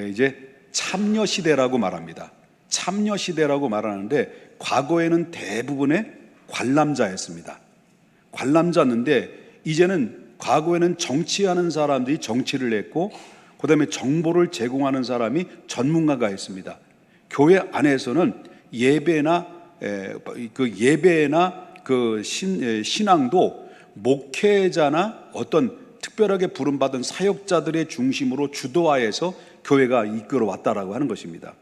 이제 참여 시대라고 말합니다. 참여 시대라고 말하는데 과거에는 대부분의 관람자였습니다. 관람자였는데 이제는 과거에는 정치하는 사람들이 정치를 했고 그다음에 정보를 제공하는 사람이 전문가가 있습니다. 교회 안에서는 예배나 신앙도 목회자나 어떤 특별하게 부름받은 사역자들의 중심으로 주도하에서 교회가 이끌어 왔다라고 하는 것입니다.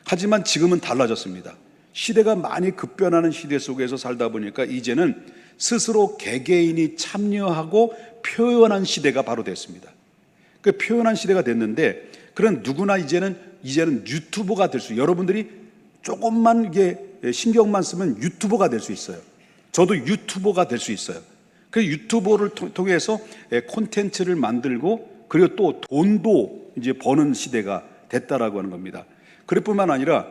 하지만 지금은 달라졌습니다. 시대가 많이 급변하는 시대 속에서 살다 보니까 이제는 스스로 개개인이 참여하고 표현한 시대가 바로 됐습니다. 그 표현한 시대가 됐는데 그런 누구나 이제는 유튜버가 될 수, 여러분들이 조금만 이게 신경만 쓰면 유튜버가 될 수 있어요. 저도 유튜버가 될 수 있어요. 그 유튜버를 통해서 콘텐츠를 만들고 그리고 또 돈도 이제 버는 시대가 됐다라고 하는 겁니다. 그럴 뿐만 아니라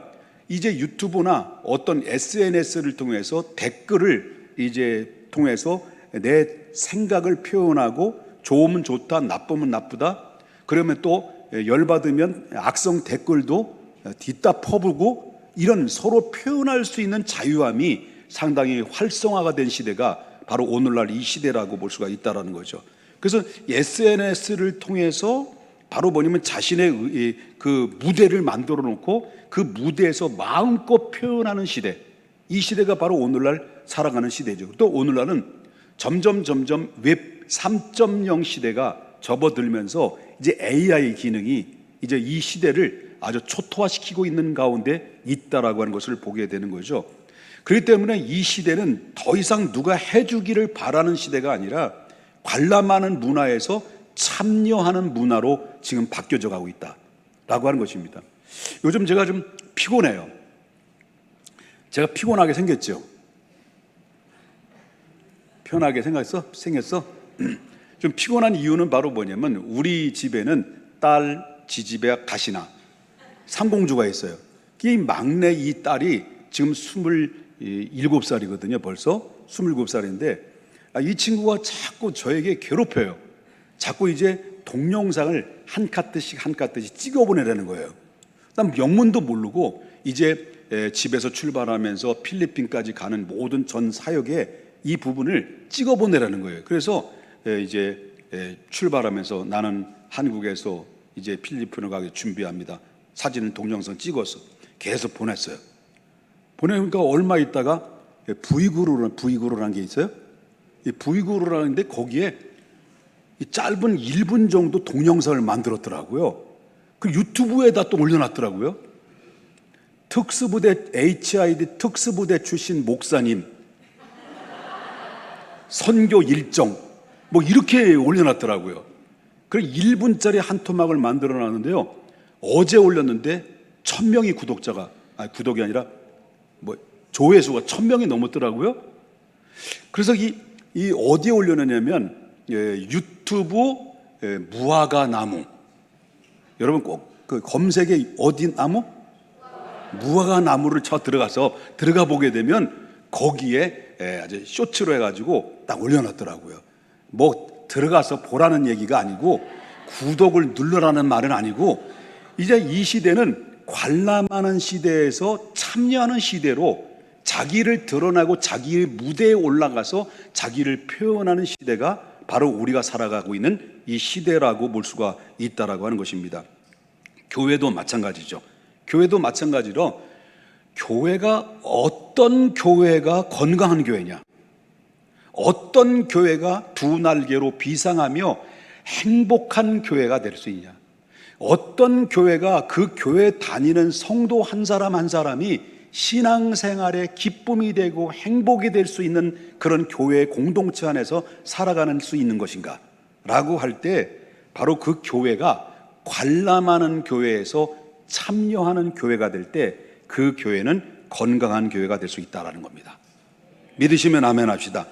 이제 유튜브나 어떤 SNS를 통해서 댓글을 이제 통해서 내 생각을 표현하고 좋으면 좋다, 나쁘면 나쁘다. 그러면 또 열받으면 악성 댓글도 뒤따 퍼부고 이런 서로 표현할 수 있는 자유함이 상당히 활성화가 된 시대가 바로 오늘날 이 시대라고 볼 수가 있다는 거죠. 그래서 SNS를 통해서 바로 뭐냐면 자신의 그 무대를 만들어 놓고 그 무대에서 마음껏 표현하는 시대, 이 시대가 바로 오늘날 살아가는 시대죠. 또 오늘날은 점점 웹 3.0 시대가 접어들면서 이제 AI 기능이 이제 이 시대를 아주 초토화시키고 있는 가운데 있다라고 하는 것을 보게 되는 거죠. 그렇기 때문에 이 시대는 더 이상 누가 해주기를 바라는 시대가 아니라 관람하는 문화에서 참여하는 문화로 지금 바뀌어져 가고 있다라고 하는 것입니다. 요즘 제가 좀 피곤해요. 제가 피곤하게 생겼죠. 편하게 생겼어? 좀 피곤한 이유는 바로 뭐냐면 우리 집에는 딸, 지집애, 가시나 삼공주가 있어요. 이 막내 이 딸이 지금 27살이거든요. 벌써 27살인데 이 친구가 자꾸 저에게 괴롭혀요. 자꾸 이제 동영상을 한 카트씩 찍어보내라는 거예요. 난 영문도 모르고 이제 집에서 출발하면서 필리핀까지 가는 모든 전 사역에 이 부분을 찍어보내라는 거예요. 그래서 이제 출발하면서 나는 한국에서 이제 필리핀을 가기 준비합니다. 사진을 동영상 찍어서 계속 보냈어요. 보내니까 얼마 있다가 V구루라는 게 있어요. 이 V구루라는 데 거기에 이 짧은 1분 정도 동영상을 만들었더라고요. 그 유튜브에다 또 올려놨더라고요. HID 특수부대 출신 목사님 선교 일정 뭐 이렇게 올려놨더라고요. 그래서 1분짜리 한 토막을 만들어놨는데요. 어제 올렸는데 1000명이 구독이 아니라 뭐 조회수가 1000명이 넘었더라고요. 그래서 이 어디에 올려놨냐면 유튜브 무화과 나무. 여러분 꼭 그 검색에 어디 나무? 무화과 나무를 들어가 보게 되면 거기에 아주 쇼츠로 해가지고 딱 올려놨더라고요. 뭐 들어가서 보라는 얘기가 아니고 구독을 눌러라는 말은 아니고 이제 이 시대는 관람하는 시대에서 참여하는 시대로 자기를 드러나고 자기의 무대에 올라가서 자기를 표현하는 시대가 바로 우리가 살아가고 있는 이 시대라고 볼 수가 있다라고 하는 것입니다. 교회도 마찬가지죠. 교회도 마찬가지로 어떤 교회가 건강한 교회냐, 어떤 교회가 두 날개로 비상하며 행복한 교회가 될 수 있냐, 어떤 교회가 그 교회 다니는 성도 한 사람 한 사람이 신앙생활의 기쁨이 되고 행복이 될 수 있는 그런 교회 공동체 안에서 살아가는 수 있는 것인가 라고 할 때 바로 그 교회가 관람하는 교회에서 참여하는 교회가 될 때 그 교회는 건강한 교회가 될 수 있다는 겁니다. 믿으시면 아멘 합시다.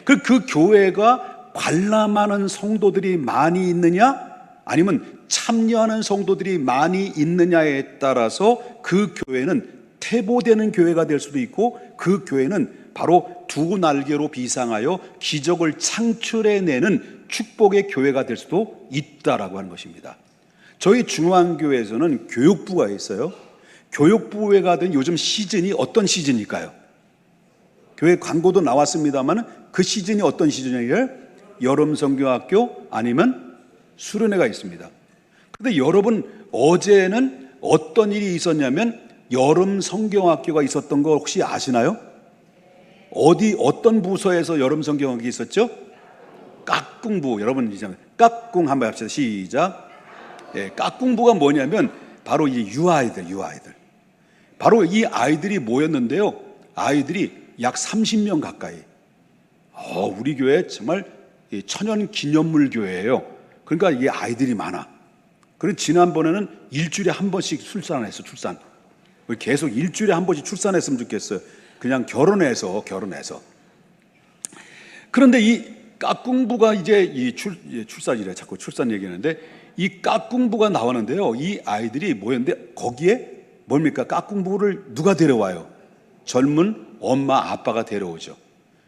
그 교회가 관람하는 성도들이 많이 있느냐 아니면 참여하는 성도들이 많이 있느냐에 따라서 그 교회는 퇴보되는 교회가 될 수도 있고 그 교회는 바로 두 날개로 비상하여 기적을 창출해내는 축복의 교회가 될 수도 있다라고 하는 것입니다. 저희 중앙교회에서는 교육부가 있어요. 교육부에 가든 요즘 시즌이 어떤 시즌일까요? 교회 광고도 나왔습니다만 그 시즌이 어떤 시즌이에요? 여름 성경학교 아니면 수련회가 있습니다. 근데 여러분, 어제는 어떤 일이 있었냐면 여름 성경학교가 있었던 거 혹시 아시나요? 어떤 부서에서 여름 성경학교 있었죠? 깍꿍부. 여러분 이제 깍꿍 한번 합시다. 시작. 예, 깍꿍부가 뭐냐면 바로 이 유아이들. 바로 이 아이들이 모였는데요. 아이들이 약 30명 가까이. 우리 교회 정말 천연 기념물 교회예요. 그러니까 이 아이들이 많아. 그리고 지난번에는 일주일에 한 번씩 출산. 계속 일주일에 한 번씩 출산했으면 좋겠어요. 그냥 결혼해서. 그런데 이 깍꿍부가 이제 출산이래. 자꾸 출산 얘기하는데 이 깍꿍부가 나왔는데요. 이 아이들이 모였는데 거기에 뭡니까? 깍꿍부를 누가 데려와요? 젊은 엄마, 아빠가 데려오죠.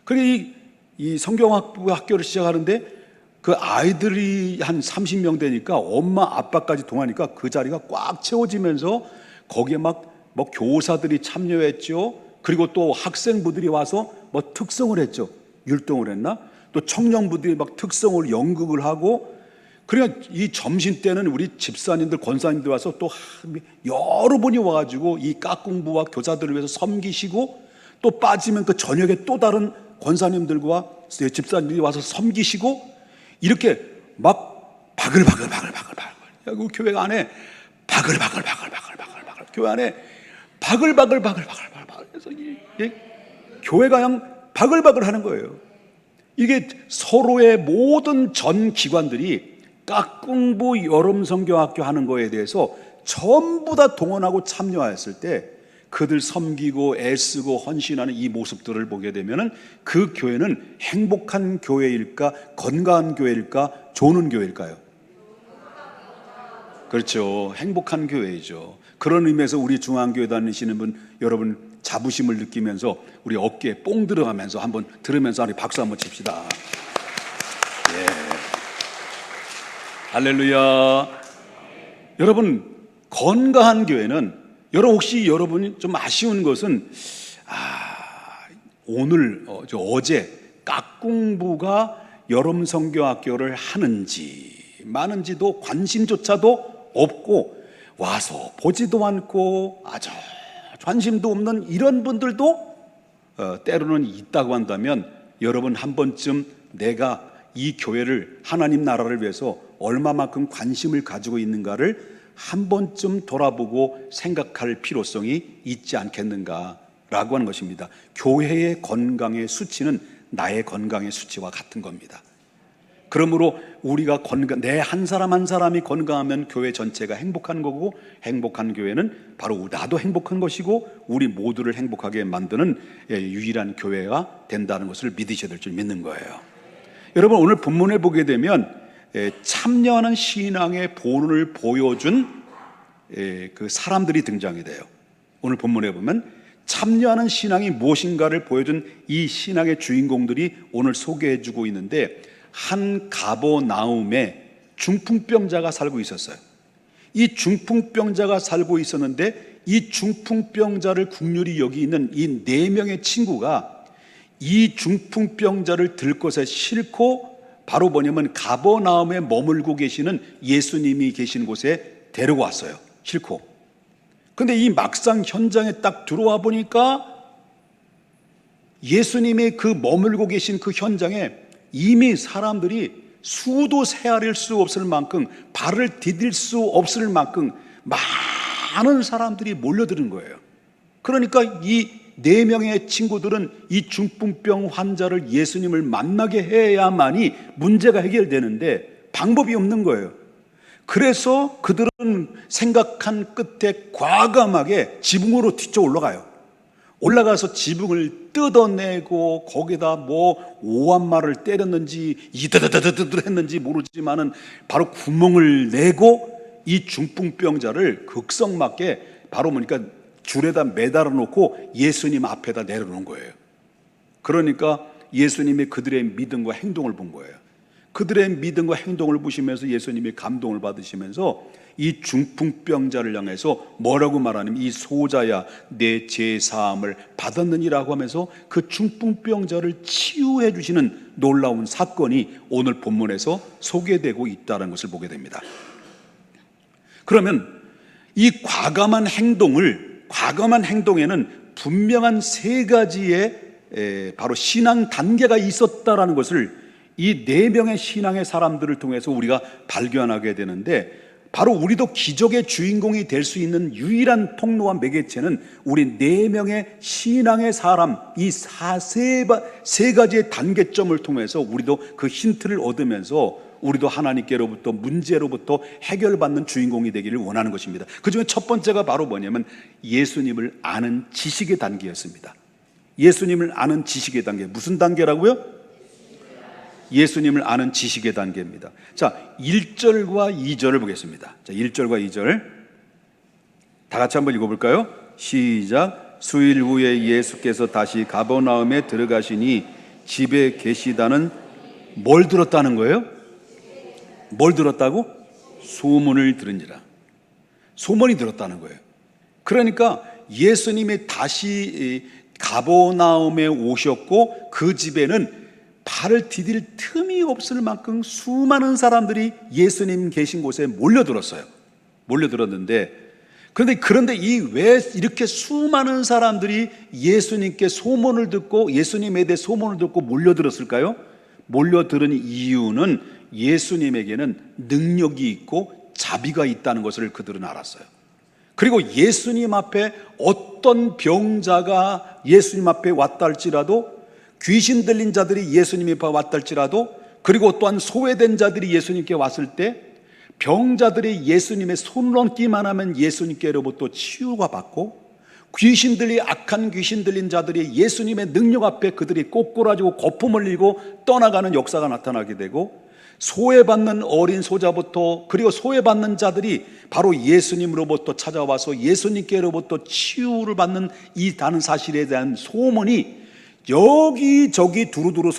그러니까 이 성경학교를 시작하는데 그 아이들이 한 30명 되니까 엄마, 아빠까지 동하니까 그 자리가 꽉 채워지면서 거기에 막 교사들이 참여했죠. 그리고 또 학생부들이 와서 특성을 했죠. 율동을 했나? 또 청년부들이 막 특성을 연극을 하고, 그러니까 이 점심 때는 우리 집사님들, 권사님들 와서 또 여러 분이 와가지고 이 깍꿍부와 교사들을 위해서 섬기시고, 또 빠지면 그 저녁에 또 다른 권사님들과 집사님들이 와서 섬기시고, 이렇게 막 바글바글 그 교회 안에 바글바글 교회 안에 바글바글 그래서 교회가 그냥 바글바글 하는 거예요. 이게 서로의 모든 전 기관들이 깍꿍부 여름 성경학교 하는 거에 대해서 전부 다 동원하고 참여했을 때 그들 섬기고 애쓰고 헌신하는 이 모습들을 보게 되면은 그 교회는 행복한 교회일까, 건강한 교회일까, 조는 교회일까요? 그렇죠. 행복한 교회이죠. 그런 의미에서 우리 중앙교회 다니시는 분 여러분 자부심을 느끼면서 우리 어깨에 뽕 들어가면서 한번 들으면서 우리 박수 한번 칩시다. 예. 할렐루야. 여러분, 건강한 교회는 혹시 여러분이 좀 아쉬운 것은 어제 깍꿍부가 여름 성경학교를 하는지 마는지도 관심조차도 없고 와서 보지도 않고 아주 관심도 없는 이런 분들도 때로는 있다고 한다면 여러분 한 번쯤 내가 이 교회를 하나님 나라를 위해서 얼마만큼 관심을 가지고 있는가를 한 번쯤 돌아보고 생각할 필요성이 있지 않겠는가라고 하는 것입니다. 교회의 건강의 수치는 나의 건강의 수치와 같은 겁니다. 그러므로 우리가 내 한 사람 한 사람이 건강하면 교회 전체가 행복한 거고, 행복한 교회는 바로 나도 행복한 것이고 우리 모두를 행복하게 만드는 유일한 교회가 된다는 것을 믿으셔야 될 줄 믿는 거예요. 여러분, 오늘 본문에 보게 되면 참여하는 신앙의 본을 보여준 그 사람들이 등장이 돼요. 오늘 본문에 보면 참여하는 신앙이 무엇인가를 보여준 이 신앙의 주인공들이 오늘 소개해주고 있는데, 한 가버나움에 중풍병자가 살고 있었어요. 이 중풍병자가 살고 있었는데 이 중풍병자를 국률이 여기 있는 이 4명의 친구가 이 중풍병자를 들 것에 싫고 바로 뭐냐면 가버나움에 머물고 계시는 예수님이 계신 곳에 데리고 왔어요. 싫고. 근데 이 막상 현장에 딱 들어와 보니까 예수님이 그 머물고 계신 그 현장에 이미 사람들이 수도 헤아릴 수 없을 만큼, 발을 디딜 수 없을 만큼 많은 사람들이 몰려드는 거예요. 그러니까 이 4명의 친구들은 이 중풍병 환자를 예수님을 만나게 해야만이 문제가 해결되는데 방법이 없는 거예요. 그래서 그들은 생각한 끝에 과감하게 지붕으로 뒤쳐 올라가서 지붕을 뜯어내고 거기다 오한말을 때렸는지 이드드드드드 했는지 모르지만은 바로 구멍을 내고 이 중풍병자를 극성맞게 바로 보니까 줄에다 매달아 놓고 예수님 앞에다 내려놓은 거예요. 그러니까 예수님이 그들의 믿음과 행동을 본 거예요. 그들의 믿음과 행동을 보시면서 예수님이 감동을 받으시면서 이 중풍병자를 향해서 뭐라고 말하냐면 이 소자야 내 죄사함을 받았느니라고 하면서 그 중풍병자를 치유해 주시는 놀라운 사건이 오늘 본문에서 소개되고 있다는 것을 보게 됩니다. 그러면 이 과감한 행동에는 분명한 세 가지의 바로 신앙 단계가 있었다라는 것을 이 네 명의 신앙의 사람들을 통해서 우리가 발견하게 되는데, 바로 우리도 기적의 주인공이 될 수 있는 유일한 통로와 매개체는 우리 네 명의 신앙의 사람, 이 세 가지의 단계점을 통해서 우리도 그 힌트를 얻으면서 우리도 하나님께로부터 문제로부터 해결받는 주인공이 되기를 원하는 것입니다. 그 중에 첫 번째가 바로 뭐냐면 예수님을 아는 지식의 단계였습니다. 예수님을 아는 지식의 단계. 무슨 단계라고요? 예수님을 아는 지식의 단계입니다. 자, 1절과 2절을 보겠습니다. 자, 1절과 2절 다 같이 한번 읽어볼까요? 시작. 수일 후에 예수께서 다시 가버나움에 들어가시니 집에 계시다는 뭘 들었다는 거예요? 뭘 들었다고? 소문을 들으니라. 소문이 들었다는 거예요. 그러니까 예수님이 다시 가버나움에 오셨고 그 집에는 발을 디딜 틈이 없을 만큼 수많은 사람들이 예수님 계신 곳에 몰려들었어요. 몰려들었는데 그런데 왜 이렇게 수많은 사람들이 예수님께 소문을 듣고 예수님에 대해 소문을 듣고 몰려들었을까요? 몰려들은 이유는 예수님에게는 능력이 있고 자비가 있다는 것을 그들은 알았어요. 그리고 예수님 앞에 어떤 병자가 예수님 앞에 왔다 할지라도, 귀신 들린 자들이 예수님 앞에 왔다 할지라도, 그리고 또한 소외된 자들이 예수님께 왔을 때 병자들이 예수님의 손을 얹기만 하면 예수님께로부터 치유가 받고, 악한 귀신 들린 자들이 예수님의 능력 앞에 그들이 꼬꾸라지고 거품을 흘리고 떠나가는 역사가 나타나게 되고, 소외받는 어린 소자부터 그리고 소외받는 자들이 바로 예수님으로부터 찾아와서 예수님께로부터 치유를 받는 이 다른 사실에 대한 소문이 여기저기 두루두루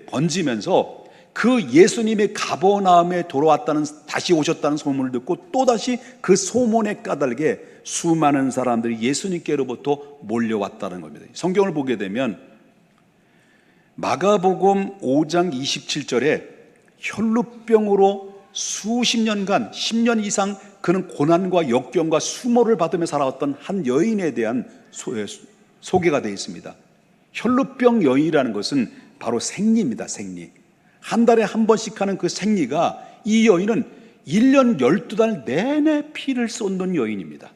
번지면서 그 예수님의 가버나움에 다시 오셨다는 소문을 듣고 또다시 그 소문에 까닭에 수많은 사람들이 예수님께로부터 몰려왔다는 겁니다. 성경을 보게 되면 마가복음 5장 27절에 혈루병으로 수십 년간 10년 이상 그는 고난과 역경과 수모를 받으며 살아왔던 한 여인에 대한 소개가 되어 있습니다. 혈루병 여인이라는 것은 바로 생리입니다. 생리. 한 달에 한 번씩 하는 그 생리가, 이 여인은 1년 12달 내내 피를 쏟는 여인입니다.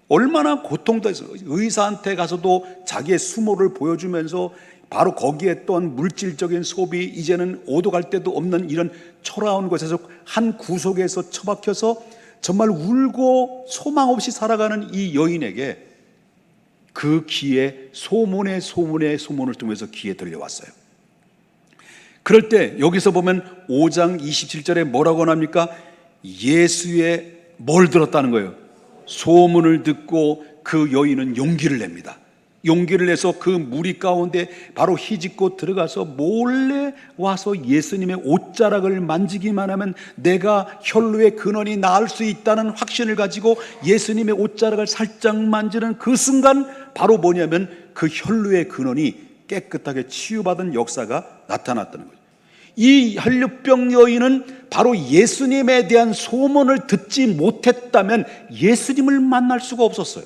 얼마나 고통스러워서 의사한테 가서도 자기의 수모를 보여주면서 바로 거기에 또한 물질적인 소비, 이제는 오도 갈 데도 없는 이런 초라한 곳에서 한 구석에서 처박혀서 정말 울고 소망 없이 살아가는 이 여인에게 그 귀에 소문을 통해서 귀에 들려왔어요. 그럴 때 여기서 보면 5장 27절에 뭐라고 합니까? 예수의 뭘 들었다는 거예요? 소문을 듣고 그 여인은 용기를 냅니다. 용기를 내서 그 무리 가운데 바로 희짓고 들어가서 몰래 와서 예수님의 옷자락을 만지기만 하면 내가 혈루의 근원이 나을 수 있다는 확신을 가지고 예수님의 옷자락을 살짝 만지는 그 순간 바로 뭐냐면 그 혈루의 근원이 깨끗하게 치유받은 역사가 나타났다는 거예요. 이 혈루병 여인은 바로 예수님에 대한 소문을 듣지 못했다면 예수님을 만날 수가 없었어요.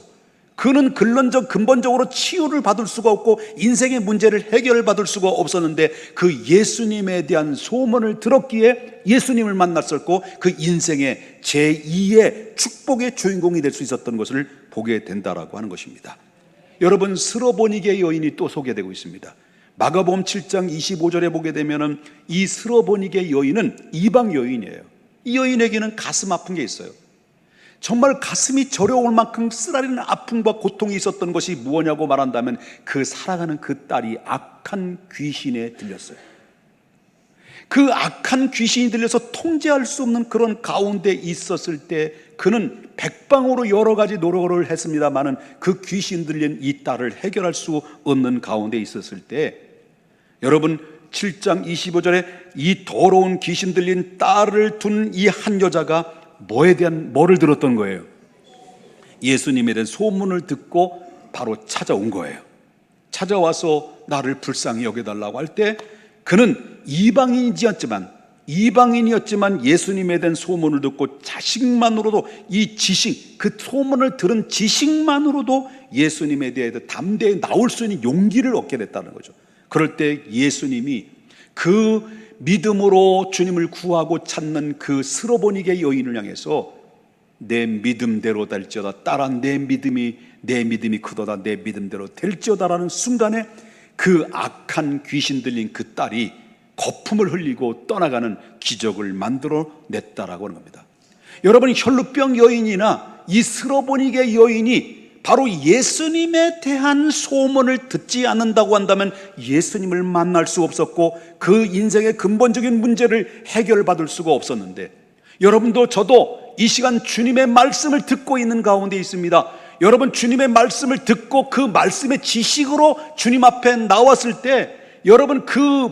그는 근본적으로 치유를 받을 수가 없고 인생의 문제를 해결받을 수가 없었는데 그 예수님에 대한 소문을 들었기에 예수님을 만났었고 그 인생의 제2의 축복의 주인공이 될 수 있었던 것을 보게 된다라고 하는 것입니다. 여러분, 스로보니게 여인이 또 소개되고 있습니다. 마가복음 7장 25절에 보게 되면은 이 스로보니게 여인은 이방 여인이에요. 이 여인에게는 가슴 아픈 게 있어요. 정말 가슴이 저려올 만큼 쓰라리는 아픔과 고통이 있었던 것이 무엇냐고 말한다면 그 사랑하는 그 딸이 악한 귀신에 들렸어요. 그 악한 귀신이 들려서 통제할 수 없는 그런 가운데 있었을 때 그는 백방으로 여러 가지 노력을 했습니다마는 그 귀신 들린 이 딸을 해결할 수 없는 가운데 있었을 때, 여러분 7장 25절에 이 더러운 귀신 들린 딸을 둔 이 한 여자가 뭐를 들었던 거예요? 예수님에 대한 소문을 듣고 바로 찾아온 거예요. 찾아와서 나를 불쌍히 여겨달라고 할 때 그는 이방인이었지만 예수님에 대한 소문을 듣고 자식만으로도 이 지식, 그 소문을 들은 지식만으로도 예수님에 대해 담대히 나올 수 있는 용기를 얻게 됐다는 거죠. 그럴 때 예수님이 그 믿음으로 주님을 구하고 찾는 그 스로보니게 여인을 향해서 내 믿음대로 될지어다, 딸아 내 믿음이 크도다, 내 믿음대로 될지어다라는 순간에 그 악한 귀신 들린 그 딸이 거품을 흘리고 떠나가는 기적을 만들어냈다라고 하는 겁니다. 여러분, 혈루병 여인이나 이 스로보니게 여인이 바로 예수님에 대한 소문을 듣지 않는다고 한다면 예수님을 만날 수 없었고 그 인생의 근본적인 문제를 해결받을 수가 없었는데, 여러분도 저도 이 시간 주님의 말씀을 듣고 있는 가운데 있습니다. 여러분, 주님의 말씀을 듣고 그 말씀의 지식으로 주님 앞에 나왔을 때 여러분 그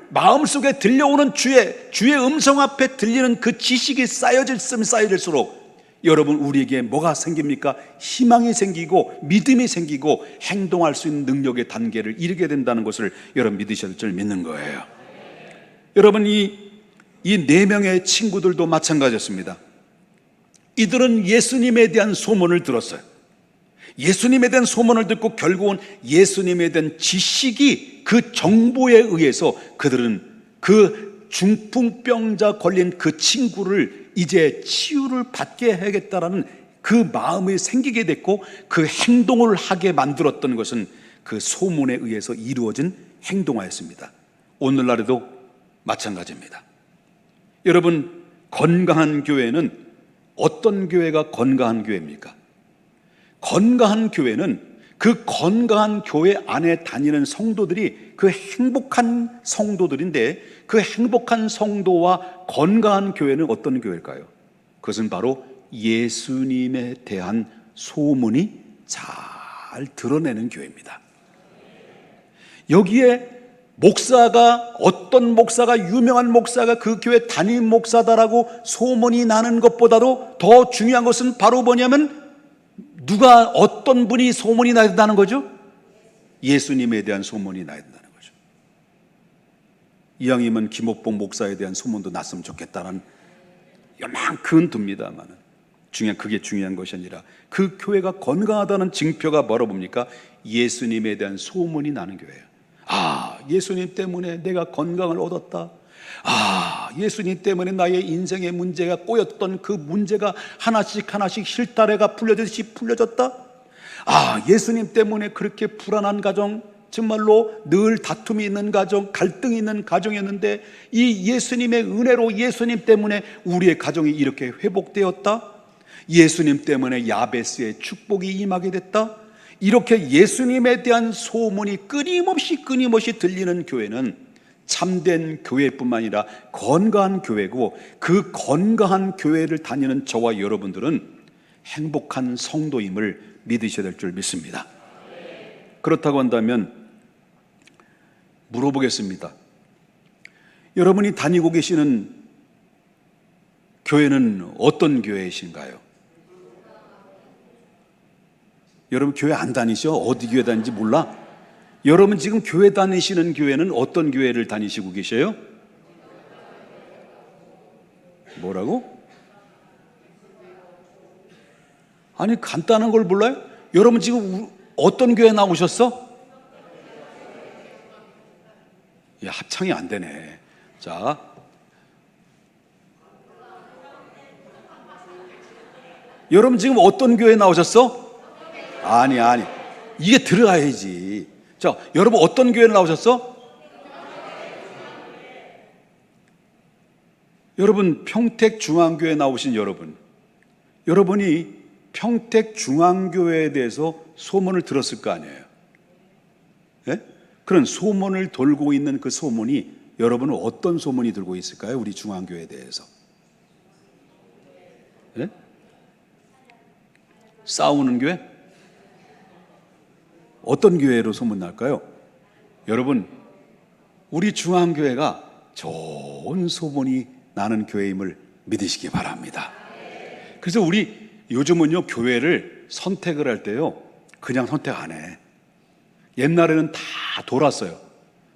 마음속에 들려오는 주의 음성 앞에 들리는 그 지식이 쌓여질수록 여러분 우리에게 뭐가 생깁니까? 희망이 생기고 믿음이 생기고 행동할 수 있는 능력의 단계를 이르게 된다는 것을 여러분 믿으셔야 될 줄 믿는 거예요. 여러분, 이 네 명의 친구들도 마찬가지였습니다. 이들은 예수님에 대한 소문을 들었어요. 예수님에 대한 소문을 듣고 결국은 예수님에 대한 지식이 그 정보에 의해서 그들은 그 중풍병자 걸린 그 친구를 이제 치유를 받게 해야겠다라는 그 마음이 생기게 됐고, 그 행동을 하게 만들었던 것은 그 소문에 의해서 이루어진 행동하였습니다. 오늘날에도 마찬가지입니다. 여러분, 건강한 교회는 어떤 교회가 건강한 교회입니까? 건강한 교회는 그 건강한 교회 안에 다니는 성도들이 그 행복한 성도들인데, 그 행복한 성도와 건강한 교회는 어떤 교회일까요? 그것은 바로 예수님에 대한 소문이 잘 드러내는 교회입니다. 여기에 어떤 목사가, 유명한 목사가 그 교회 담임 목사다라고 소문이 나는 것보다도 더 중요한 것은 바로 뭐냐면, 어떤 분이 소문이 나야 된다는 거죠? 예수님에 대한 소문이 나야 된다는 거죠. 이왕이면 김옥봉 목사에 대한 소문도 났으면 좋겠다는 요만큼 듭니다만, 그게 중요한 것이 아니라 그 교회가 건강하다는 증표가 뭐라 봅니까? 예수님에 대한 소문이 나는 교회예요. 예수님 때문에 내가 건강을 얻었다. 예수님 때문에 나의 인생의 문제가 꼬였던 그 문제가 하나씩 실타래가 풀려지듯이 풀려졌다. 예수님 때문에 그렇게 불안한 가정, 정말로 늘 다툼이 있는 가정, 갈등이 있는 가정이었는데 이 예수님의 은혜로, 예수님 때문에 우리의 가정이 이렇게 회복되었다. 예수님 때문에 야베스의 축복이 임하게 됐다. 이렇게 예수님에 대한 소문이 끊임없이 들리는 교회는 참된 교회뿐만 아니라 건강한 교회고, 그 건강한 교회를 다니는 저와 여러분들은 행복한 성도임을 믿으셔야 될 줄 믿습니다. 그렇다고 한다면 물어보겠습니다. 여러분이 다니고 계시는 교회는 어떤 교회이신가요? 여러분 교회 안 다니셔? 어디 교회 다니는지 몰라? 여러분 지금 교회 다니시는 교회는 어떤 교회를 다니시고 계셔요? 뭐라고? 아니, 간단한 걸 몰라요? 여러분 지금 어떤 교회 나오셨어? 합창이 안 되네. 자, 여러분 지금 어떤 교회 나오셨어? 아니, 이게 들어가야지. 자, 여러분 어떤 교회를 나오셨어? 여러분 평택중앙교회 나오신 여러분이 평택중앙교회에 대해서 소문을 들었을 거 아니에요. 네? 그런 소문을 돌고 있는 그 소문이, 여러분은 어떤 소문이 들고 있을까요? 우리 중앙교회에 대해서. 네? 싸우는 교회? 어떤 교회로 소문날까요? 여러분, 우리 중앙교회가 좋은 소문이 나는 교회임을 믿으시기 바랍니다. 그래서 우리 요즘은요, 교회를 선택을 할 때요, 그냥 선택 안 해. 옛날에는 다 돌았어요.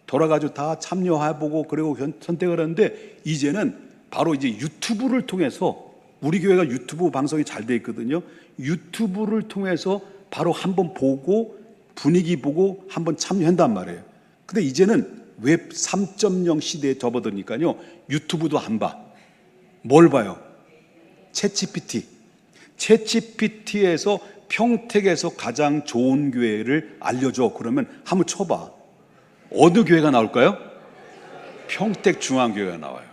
돌아가지고 다 참여해보고 그리고 선택을 하는데, 이제는 바로 이제 유튜브를 통해서, 우리 교회가 유튜브 방송이 잘 돼 있거든요. 유튜브를 통해서 바로 한번 보고 분위기 보고 한번 참여한단 말이에요. 근데 이제는 웹 3.0 시대에 접어드니까요, 유튜브도 안 봐. 뭘 봐요? 챗GPT에서 평택에서 가장 좋은 교회를 알려줘. 그러면 한번 쳐봐. 어느 교회가 나올까요? 평택중앙교회가 나와요.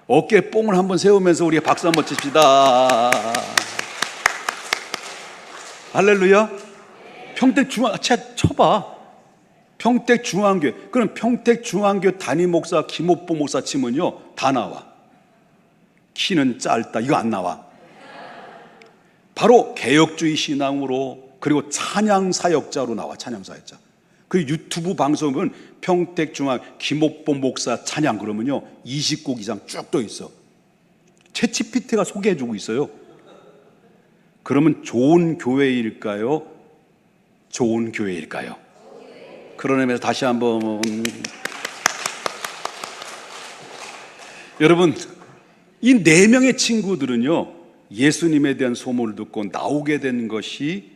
어깨에 뽕을 한번 세우면서 우리 박수 한번 칩시다. 할렐루야. 평택중앙, 쳐봐. 평택중앙교회. 그럼 평택중앙교회 담임 목사 김옥보 목사 치면요, 다 나와. 키는 짧다, 이거 안 나와. 바로 개혁주의 신앙으로, 그리고 찬양 사역자로 나와. 찬양 사역자. 그 유튜브 방송은 평택중앙 김옥보 목사 찬양 그러면요, 20곡 이상 쭉 떠 있어. 챗GPT가 소개해주고 있어요. 그러면 좋은 교회일까요? 좋은 교회일까요? 그런 의미에서 다시 한번 여러분, 이 4명의 친구들은요, 예수님에 대한 소문을 듣고 나오게 된 것이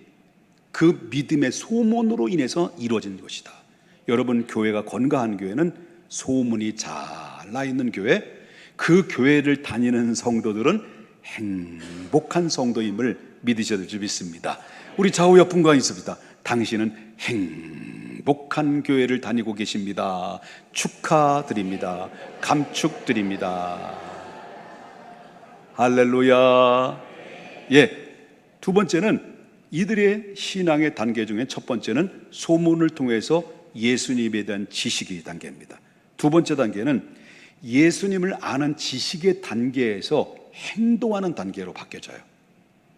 그 믿음의 소문으로 인해서 이루어진 것이다. 여러분, 교회가 건강한 교회는 소문이 잘 나 있는 교회, 그 교회를 다니는 성도들은 행복한 성도임을 믿으셔야 될 줄 믿습니다. 우리 좌우 옆 분과 있습니다. 당신은 행복한 교회를 다니고 계십니다. 축하드립니다. 감축드립니다. 할렐루야. 예, 두 번째는 이들의 신앙의 단계 중에 첫 번째는 소문을 통해서 예수님에 대한 지식의 단계입니다. 두 번째 단계는 예수님을 아는 지식의 단계에서 행동하는 단계로 바뀌어져요.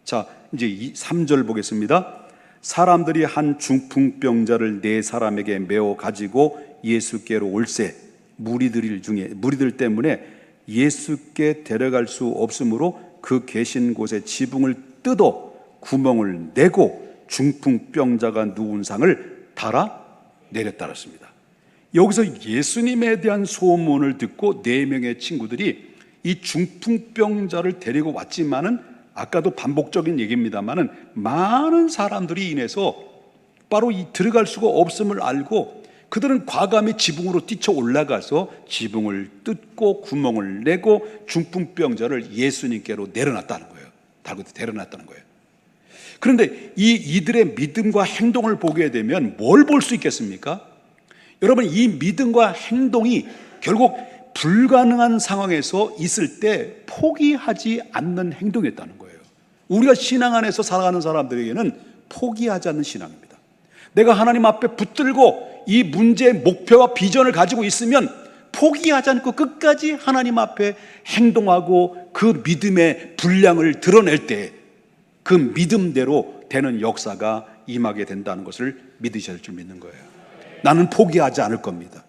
자, 이제 3절 보겠습니다. 사람들이 한 중풍병자를 4사람에게 메어 가지고 예수께로 올세 무리들 때문에 예수께 데려갈 수 없으므로 그 계신 곳에 지붕을 뜯어 구멍을 내고 중풍병자가 누운 상을 달아 내렸다 그랬습니다. 여기서 예수님에 대한 소문을 듣고 4명의 친구들이 이 중풍병자를 데리고 왔지만은, 아까도 반복적인 얘기입니다만은, 많은 사람들이 인해서 바로 이 들어갈 수가 없음을 알고 그들은 과감히 지붕으로 뛰쳐 올라가서 지붕을 뜯고 구멍을 내고 중풍병자를 예수님께로 내려놨다는 거예요. 달고 데려놨다는 거예요. 그런데 이들의 믿음과 행동을 보게 되면 뭘 볼 수 있겠습니까? 여러분, 이 믿음과 행동이 결국 불가능한 상황에서 있을 때 포기하지 않는 행동이었다는 거예요. 우리가 신앙 안에서 살아가는 사람들에게는 포기하지 않는 신앙입니다. 내가 하나님 앞에 붙들고 이 문제의 목표와 비전을 가지고 있으면 포기하지 않고 끝까지 하나님 앞에 행동하고 그 믿음의 분량을 드러낼 때 그 믿음대로 되는 역사가 임하게 된다는 것을 믿으셔야 할 줄 믿는 거예요. 나는 포기하지 않을 겁니다.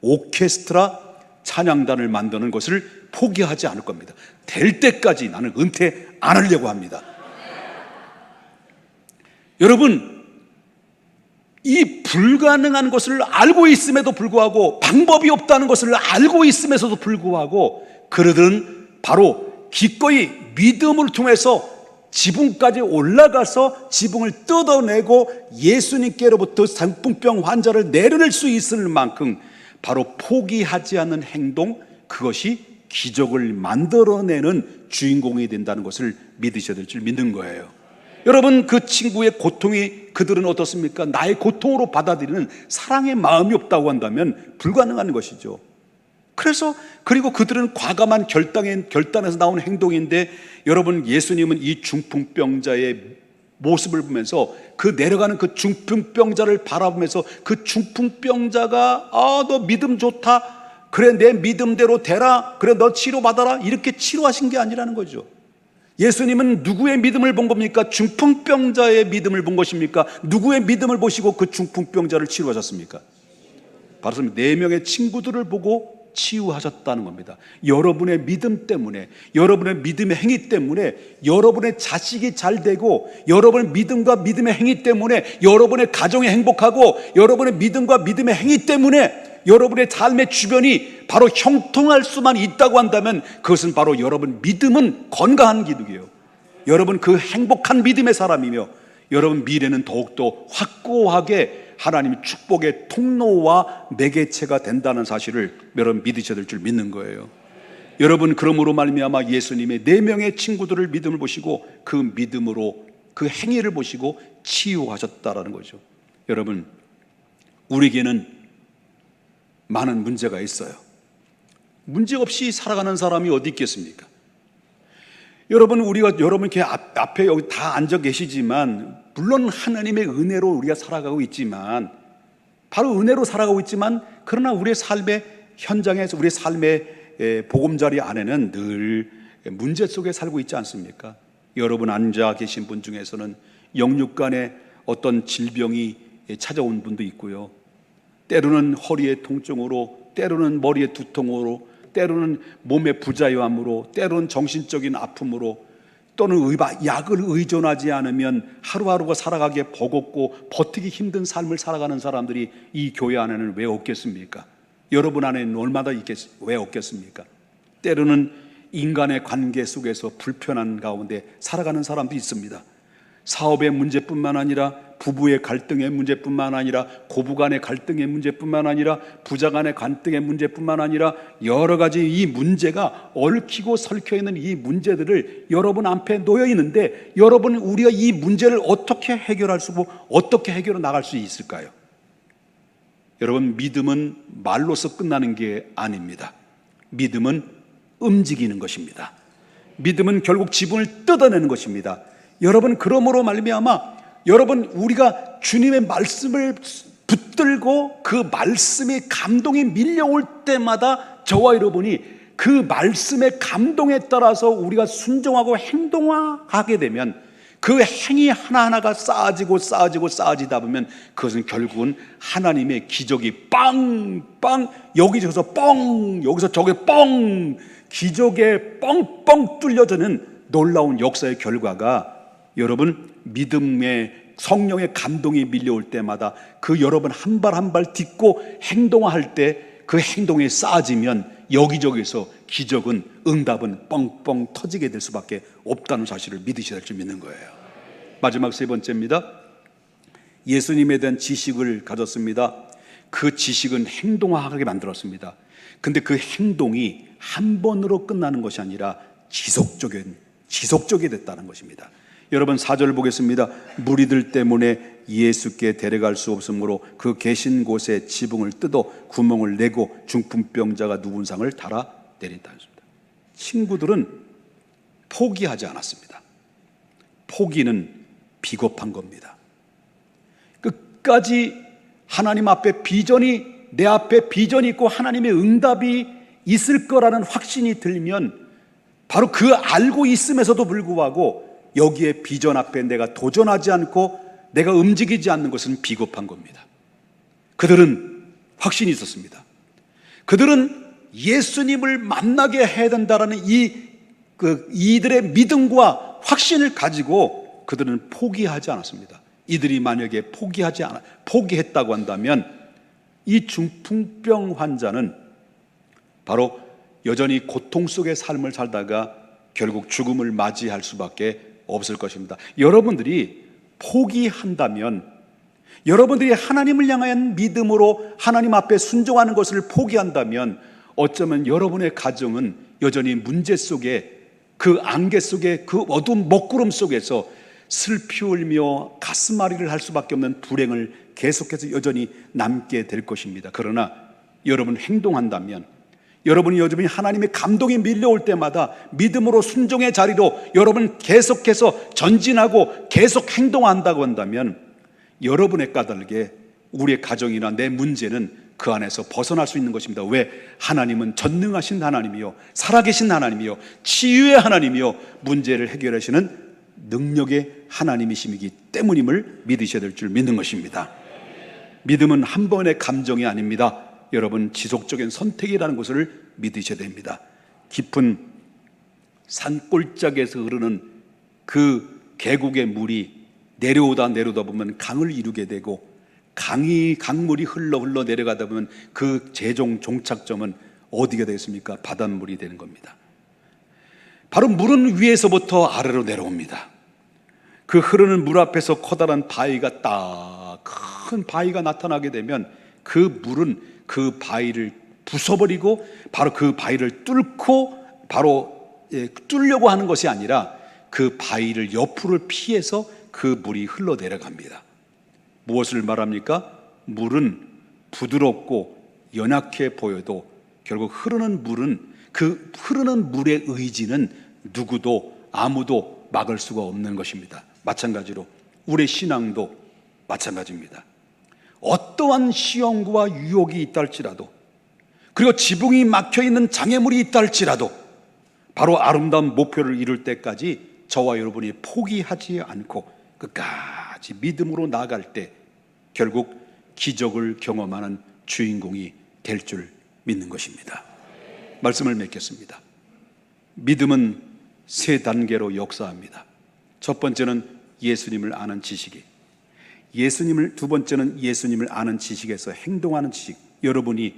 오케스트라 찬양단을 만드는 것을 포기하지 않을 겁니다. 될 때까지 나는 은퇴 안 하려고 합니다. 여러분, 이 불가능한 것을 알고 있음에도 불구하고, 방법이 없다는 것을 알고 있음에도 불구하고, 그들은 바로 기꺼이 믿음을 통해서 지붕까지 올라가서 지붕을 뜯어내고 예수님께로부터 중풍병 환자를 내려낼 수 있을 만큼 바로 포기하지 않는 행동, 그것이 기적을 만들어내는 주인공이 된다는 것을 믿으셔야 될 줄 믿는 거예요. 여러분, 그 친구의 고통이 그들은 어떻습니까? 나의 고통으로 받아들이는 사랑의 마음이 없다고 한다면 불가능한 것이죠. 그리고 그들은 과감한 결단에서 나온 행동인데, 여러분, 예수님은 이 중풍병자의 모습을 보면서 그 내려가는 그 중풍병자를 바라보면서 그 중풍병자가 너 믿음 좋다, 그래 내 믿음대로 되라, 그래 너 치료받아라, 이렇게 치료하신 게 아니라는 거죠. 예수님은 누구의 믿음을 본 겁니까? 중풍병자의 믿음을 본 것입니까? 누구의 믿음을 보시고 그 중풍병자를 치료하셨습니까? 바로 4명의 친구들을 보고 치유하셨다는 겁니다. 여러분의 믿음 때문에, 여러분의 믿음의 행위 때문에 여러분의 자식이 잘 되고, 여러분의 믿음과 믿음의 행위 때문에 여러분의 가정이 행복하고, 여러분의 믿음과 믿음의 행위 때문에 여러분의 삶의 주변이 바로 형통할 수만 있다고 한다면, 그것은 바로 여러분 믿음은 건강한 기둥이에요. 여러분 그 행복한 믿음의 사람이며, 여러분 미래는 더욱더 확고하게 하나님의 축복의 통로와 매개체가 된다는 사실을 여러분 믿으셔야 될 줄 믿는 거예요. 여러분 그러므로 말미암아 예수님의 4명의 친구들을 믿음을 보시고, 그 믿음으로 그 행위를 보시고 치유하셨다라는 거죠. 여러분, 우리에게는 많은 문제가 있어요. 문제 없이 살아가는 사람이 어디 있겠습니까? 여러분, 여러분 이렇게 앞에 여기 다 앉아 계시지만, 물론 하나님의 은혜로 우리가 살아가고 있지만, 바로 은혜로 살아가고 있지만, 그러나 우리의 삶의 현장에서, 우리의 삶의 보금자리 안에는 늘 문제 속에 살고 있지 않습니까? 여러분 앉아 계신 분 중에서는 영육간에 어떤 질병이 찾아온 분도 있고요, 때로는 허리의 통증으로, 때로는 머리의 두통으로, 때로는 몸의 부자유함으로, 때로는 정신적인 아픔으로, 또는 약을 의존하지 않으면 하루하루가 살아가기에 버겁고 버티기 힘든 삶을 살아가는 사람들이 이 교회 안에는 왜 없겠습니까? 여러분 안에는 얼마나 왜 없겠습니까? 때로는 인간의 관계 속에서 불편한 가운데 살아가는 사람도 있습니다. 사업의 문제뿐만 아니라, 부부의 갈등의 문제뿐만 아니라, 고부간의 갈등의 문제뿐만 아니라, 부자 간의 갈등의 문제뿐만 아니라, 여러 가지 이 문제가 얽히고 설켜 있는 이 문제들을 여러분 앞에 놓여 있는데, 여러분 우리가 이 문제를 어떻게 해결할 수 있고 어떻게 해결해 나갈 수 있을까요? 여러분, 믿음은 말로서 끝나는 게 아닙니다. 믿음은 움직이는 것입니다. 믿음은 결국 지붕을 뜯어내는 것입니다. 여러분, 그러므로 말미암아 여러분, 우리가 주님의 말씀을 붙들고 그 말씀의 감동이 밀려올 때마다 저와 여러분이 그 말씀의 감동에 따라서 우리가 순종하고 행동하게 되면, 그 행위 하나하나가 쌓아지다 보면 그것은 결국은 하나님의 기적이 빵빵, 여기저기서 뻥, 여기서 저기 뻥, 기적에 뻥뻥 뚫려지는 놀라운 역사의 결과가, 여러분 믿음의 성령의 감동이 밀려올 때마다 그 여러분 한 발 한 발 딛고 행동할 때 그 행동이 쌓아지면 여기저기서 기적은, 응답은 뻥뻥 터지게 될 수밖에 없다는 사실을 믿으셔야 될 줄 믿는 거예요. 마지막 3번째입니다. 예수님에 대한 지식을 가졌습니다. 그 지식은 행동화하게 만들었습니다. 근데 그 행동이 한 번으로 끝나는 것이 아니라 지속적이 됐다는 것입니다. 여러분 4절 보겠습니다. 무리들 때문에 예수께 데려갈 수 없으므로 그 계신 곳에 지붕을 뜯어 구멍을 내고 중풍병자가 누운 상을 달아 내린다 했습니다. 친구들은 포기하지 않았습니다. 포기는 비겁한 겁니다. 끝까지 하나님 앞에 내 앞에 비전이 있고 하나님의 응답이 있을 거라는 확신이 들면, 바로 그 알고 있음에서도 불구하고 여기에 비전 앞에 내가 도전하지 않고 내가 움직이지 않는 것은 비겁한 겁니다. 그들은 확신이 있었습니다. 그들은 예수님을 만나게 해야 된다라는 이들의 믿음과 확신을 가지고 그들은 포기하지 않았습니다. 이들이 만약에 포기했다고 한다면 이 중풍병 환자는 바로 여전히 고통 속의 삶을 살다가 결국 죽음을 맞이할 수밖에 없을 것입니다. 여러분들이 포기한다면, 여러분들이 하나님을 향한 믿음으로 하나님 앞에 순종하는 것을 포기한다면, 어쩌면 여러분의 가정은 여전히 문제 속에, 그 안개 속에, 그 어두운 먹구름 속에서 슬피 울며 가슴앓이를 할 수밖에 없는 불행을 계속해서 여전히 남게 될 것입니다. 그러나 여러분 행동한다면, 여러분이 여전히 하나님의 감동이 밀려올 때마다 믿음으로 순종의 자리로 여러분 계속해서 전진하고 계속 행동한다고 한다면, 여러분의 까닭에 우리의 가정이나 내 문제는 그 안에서 벗어날 수 있는 것입니다. 왜? 하나님은 전능하신 하나님이요, 살아계신 하나님이요, 치유의 하나님이요, 문제를 해결하시는 능력의 하나님이심이기 때문임을 믿으셔야 될 줄 믿는 것입니다. 믿음은 한 번의 감정이 아닙니다. 여러분 지속적인 선택이라는 것을 믿으셔야 됩니다. 깊은 산골짜기에서 흐르는 그 계곡의 물이 내려오다 보면 강을 이루게 되고, 강물이 흘러 내려가다 보면 그 최종 종착점은 어디가 되겠습니까? 바닷물이 되는 겁니다. 바로 물은 위에서부터 아래로 내려옵니다. 그 흐르는 물 앞에서 커다란 바위가 큰 바위가 나타나게 되면 그 물은 그 바위를 부숴버리고 바로 그 바위를 뚫고 뚫려고 하는 것이 아니라 그 바위를 옆으로 피해서 그 물이 흘러 내려갑니다. 무엇을 말합니까? 물은 부드럽고 연약해 보여도 결국 흐르는 물은, 그 흐르는 물의 의지는 아무도 막을 수가 없는 것입니다. 마찬가지로 우리의 신앙도 마찬가지입니다. 어떠한 시험과 유혹이 있다 할지라도, 그리고 지붕이 막혀있는 장애물이 있다 할지라도 바로 아름다운 목표를 이룰 때까지 저와 여러분이 포기하지 않고 끝까지 믿음으로 나아갈 때 결국 기적을 경험하는 주인공이 될 줄 믿는 것입니다. 말씀을 맺겠습니다. 믿음은 세 단계로 역사합니다. 첫 번째는 예수님을 아는 지식이, 두 번째는 예수님을 아는 지식에서 행동하는 지식. 여러분이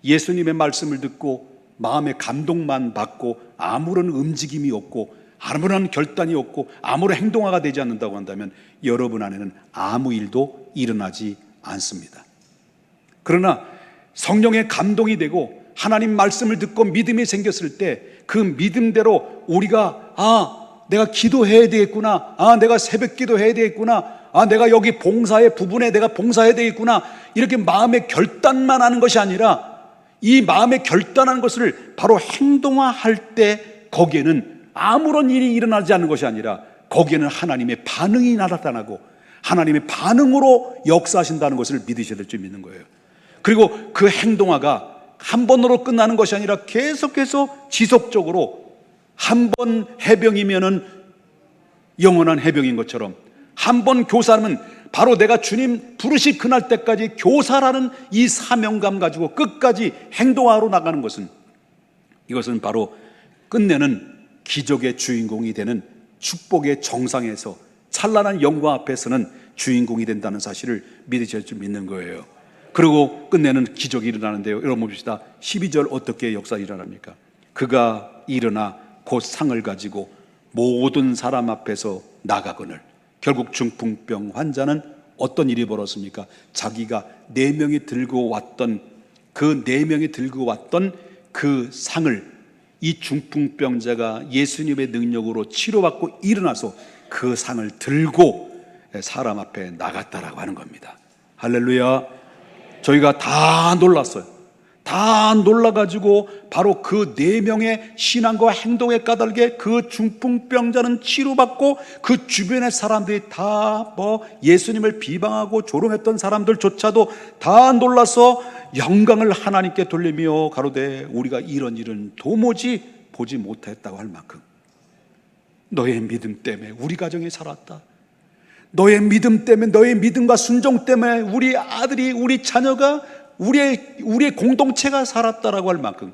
예수님의 말씀을 듣고 마음의 감동만 받고 아무런 움직임이 없고 아무런 결단이 없고 아무런 행동화가 되지 않는다고 한다면 여러분 안에는 아무 일도 일어나지 않습니다. 그러나 성령의 감동이 되고 하나님 말씀을 듣고 믿음이 생겼을 때 그 믿음대로 우리가 내가 기도해야 되겠구나, 내가 새벽 기도해야 되겠구나, 내가 여기 봉사의 부분에 내가 봉사해야 되겠구나, 이렇게 마음의 결단만 하는 것이 아니라 이 마음의 결단한 것을 바로 행동화할 때 거기에는 아무런 일이 일어나지 않는 것이 아니라 거기에는 하나님의 반응이 나타나고 하나님의 반응으로 역사하신다는 것을 믿으셔야 될 줄 믿는 거예요. 그리고 그 행동화가 한 번으로 끝나는 것이 아니라 계속해서 지속적으로, 한 번 해병이면은 영원한 해병인 것처럼 한 번 교사는 바로 내가 주님 부르실 그날 때까지 교사라는 이 사명감 가지고 끝까지 행동하러 나가는 것은, 이것은 바로 끝내는 기적의 주인공이 되는 축복의 정상에서 찬란한 영광 앞에서는 주인공이 된다는 사실을 믿으셔야 줄 믿는 거예요. 그리고 끝내는 기적이 일어나는데요, 여러분 봅시다. 12절 어떻게 역사 일어납니까? 그가 일어나 곧 상을 가지고 모든 사람 앞에서 나가거늘. 결국 중풍병 환자는 어떤 일이 벌었습니까? 자기가 4명이 들고 왔던 그 상을, 이 중풍병자가 예수님의 능력으로 치료받고 일어나서 그 상을 들고 사람 앞에 나갔다라고 하는 겁니다. 할렐루야. 저희가 다 놀랐어요. 다 놀라가지고 바로 그 4명의 신앙과 행동에 까닭에 그 중풍병자는 치료받고 그 주변의 사람들이 다 예수님을 비방하고 조롱했던 사람들조차도 다 놀라서 영광을 하나님께 돌리며 가로되 우리가 이런 일은 도무지 보지 못했다고 할 만큼 너의 믿음 때문에 우리 가정이 살았다. 너의 믿음 때문에, 너의 믿음과 순종 때문에 우리 아들이, 우리 자녀가, 우리의 공동체가 살았다라고 할 만큼,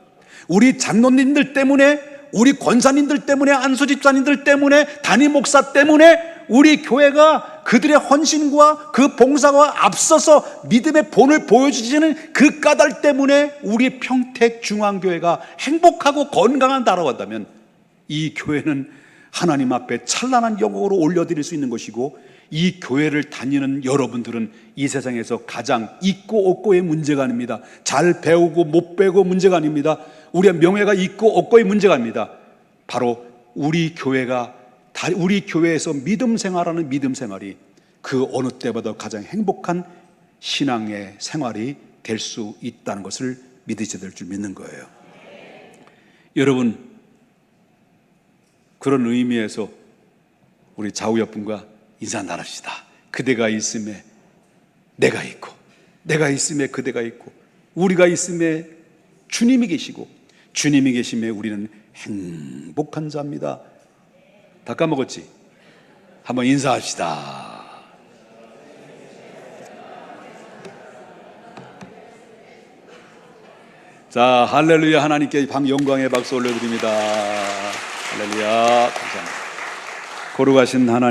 우리 장로님들 때문에, 우리 권사님들 때문에, 안수집사님들 때문에, 담임 목사 때문에 우리 교회가 그들의 헌신과 그 봉사와 앞서서 믿음의 본을 보여주시는 그 까닭 때문에 우리 평택중앙교회가 행복하고 건강한다라고 한다면 이 교회는 하나님 앞에 찬란한 영광으로 올려드릴 수 있는 것이고, 이 교회를 다니는 여러분들은 이 세상에서 가장 있고 없고의 문제가 아닙니다. 잘 배우고 못 배우고 문제가 아닙니다. 우리의 명예가 있고 없고의 문제가 아닙니다. 바로 우리 교회에서 믿음 생활하는 믿음 생활이 그 어느 때보다 가장 행복한 신앙의 생활이 될 수 있다는 것을 믿으셔야 될 줄 믿는 거예요. 여러분, 그런 의미에서 우리 좌우 옆분과 인사 나눕시다. 그대가 있음에 내가 있고, 내가 있음에 그대가 있고, 우리가 있음에 주님이 계시고, 주님이 계심에 우리는 행복한 자입니다. 다 까먹었지? 한번 인사합시다. 자, 할렐루야. 하나님께 영광의 박수 올려드립니다. 할렐루야. 감사합니다. 거룩하신 하나님.